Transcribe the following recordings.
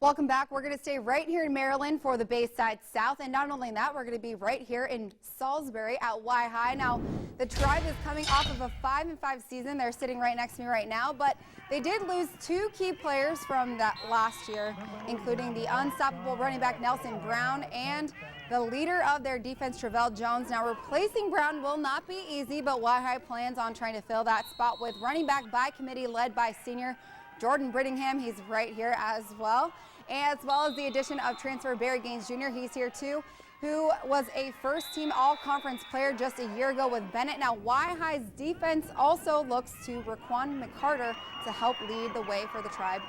Welcome back. We're going to stay right here in Maryland for the Bayside South, and not only that, we're going to be right here in Salisbury at Y High. Now, the Tribe is coming off of a 5-5 season. They're sitting right next to me right now, but they did lose two key players from that last year, including the unstoppable running back Nelson Brown and the leader of their defense, Travell Jones. Now, replacing Brown will not be easy, but Y High plans on trying to fill that spot with running back by committee led by senior Jordan Brittingham. He's right here as well as the addition of transfer Barry Gaines Jr. He's here too, who was a first-team all-conference player just a year ago with Bennett. Now, Y High's defense also looks to Raquan McCarter to help lead the way for the Tribe.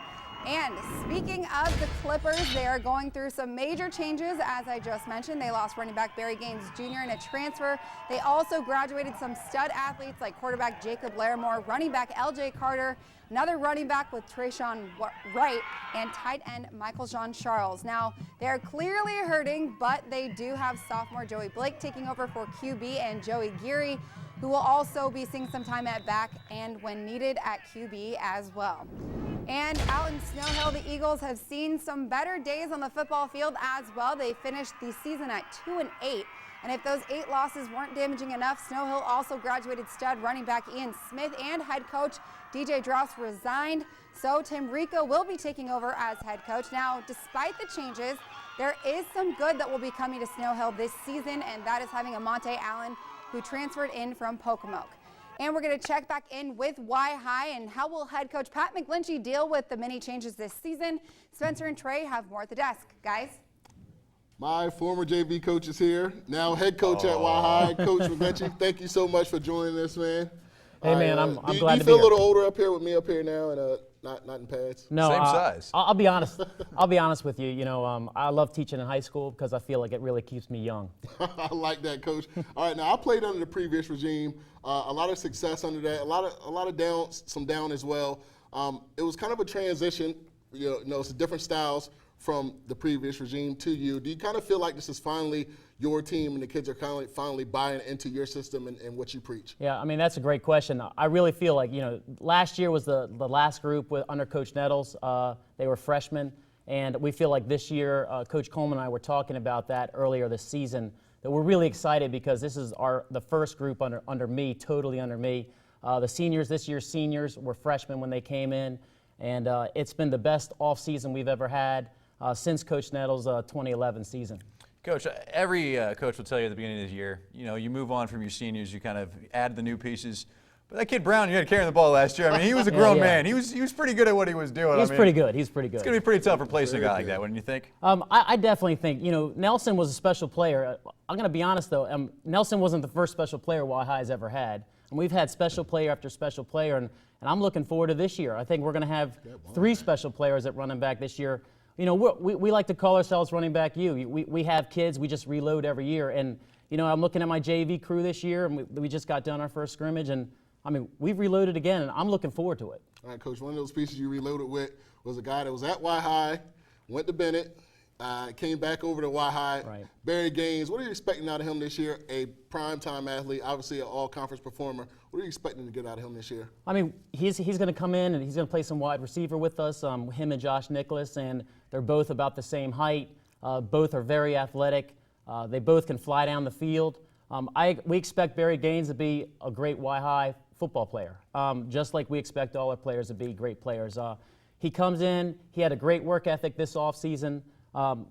And speaking of the Clippers, they are going through some major changes. As I just mentioned, they lost running back Barry Gaines Jr. in a transfer. They also graduated some stud athletes like quarterback Jacob Larimore, running back LJ Carter, another running back with Trayshawn Wright, and tight end Michael Jean Charles. Now, they're clearly hurting, but they do have sophomore Joey Blake taking over for QB and Joey Geary, who will also be seeing some time at back and when needed at QB as well. And out in Snow Hill, the Eagles have seen some better days on the football field as well. They finished the season at 2-8. And if those 8 losses weren't damaging enough, Snow Hill also graduated stud running back Ian Smith, and head coach DJ Drouse resigned. So Tim Rico will be taking over as head coach. Now, despite the changes, there is some good that will be coming to Snow Hill this season, and that is having Amonte Allen, who transferred in from Pocomoke. And we're going to check back in with Y High and how will head coach Pat McGlinchey deal with the many changes this season. Spencer and Trey have more at the desk. Guys? My former JV coach is here, now head coach at Y High. Coach McGlinchey, thank you so much for joining us, man. Hey, man, I'm glad to be here. Do you feel a little older up here with me up here now and not in pads? No, same size. I'll be honest. I'll be honest with you. You know, I love teaching in high school because I feel like it really keeps me young. I like that, Coach. All right, now I played under the previous regime. A lot of success under that. A lot of downs, some down as well. It was kind of a transition. You know, it's different styles from the previous regime to you. Do you kind of feel like this is finally your team and the kids are finally buying into your system and what you preach? Yeah, I mean, that's a great question. I really feel like, you know, last year was the last group under Coach Nettles. They were freshmen, and we feel like this year, Coach Coleman and I were talking about that earlier this season, that we're really excited because this is the first group under me, totally under me. The seniors, this year's seniors, were freshmen when they came in, and it's been the best off season we've ever had since Coach Nettles' 2011 season. Coach, every coach will tell you at the beginning of the year, you know, you move on from your seniors, you kind of add the new pieces. But that kid Brown, you had carrying the ball last year. I mean, he was a grown man. He was pretty good at what he was doing. He's pretty good. He's pretty good. It's going to be pretty tough replacing a guy like that, wouldn't you think? I definitely think, you know, Nelson was a special player. I'm going to be honest, though. Nelson wasn't the first special player Y High's ever had. And we've had special player after special player, and I'm looking forward to this year. I think we're going to have 3 special players at running back this year. You know, we like to call ourselves running back U. We have kids. We just reload every year. And, you know, I'm looking at my JV crew this year, and we just got done our first scrimmage. And, I mean, we've reloaded again, and I'm looking forward to it. All right, Coach, one of those pieces you reloaded with was a guy that was at Y High, went to Bennett, came back over to Y High. Right. Barry Gaines, what are you expecting out of him this year? A primetime athlete, obviously an all-conference performer. What are you expecting to get out of him this year? I mean, he's going to come in and he's going to play some wide receiver with us, him and Josh Nicholas, and they're both about the same height. Both are very athletic. They both can fly down the field. We expect Barry Gaines to be a great Y High football player, just like we expect all our players to be great players. He comes in, he had a great work ethic this offseason.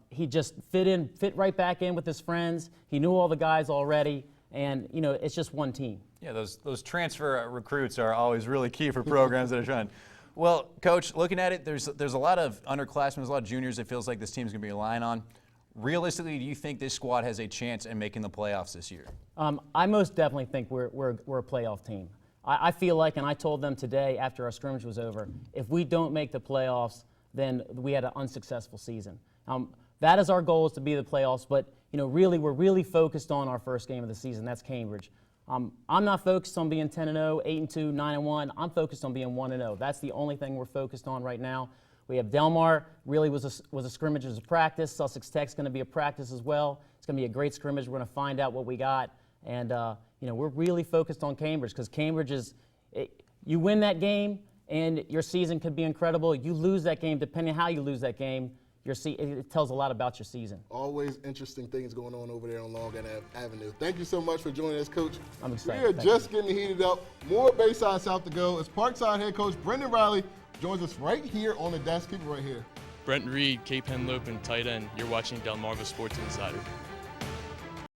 He just fit right back in with his friends. He knew all the guys already, and, you know, it's just one team. Yeah, those transfer recruits are always really key for programs that are trying. Well, Coach, looking at it, there's a lot of underclassmen, there's a lot of juniors it feels like this team's going to be relying on. Realistically, do you think this squad has a chance in making the playoffs this year? I most definitely think we're a playoff team. I feel like, and I told them today after our scrimmage was over, if we don't make the playoffs, then we had an unsuccessful season. That is our goal, is to be the playoffs, but, you know, really, we're really focused on our first game of the season. That's Cambridge. I'm not focused on being 10-0, 8-2, 9-1. I'm focused on being 1-0. That's the only thing we're focused on right now. We have Delmar, really was a scrimmage as a practice. Sussex Tech's going to be a practice as well. It's going to be a great scrimmage. We're going to find out what we got. And, you know, we're really focused on Cambridge because Cambridge you win that game and your season could be incredible. You lose that game, depending on how you lose that game, it tells a lot about your season. Always interesting things going on over there on Long Avenue. Thank you so much for joining us, Coach. I'm excited. We are Thank just getting heated up. More Bayside South to go as Parkside head coach Brendan Riley joins us right here on the desk. Keep it right here. Brent Reed, Cape Henlope, and tight end. You're watching Delmarva Sports Insider.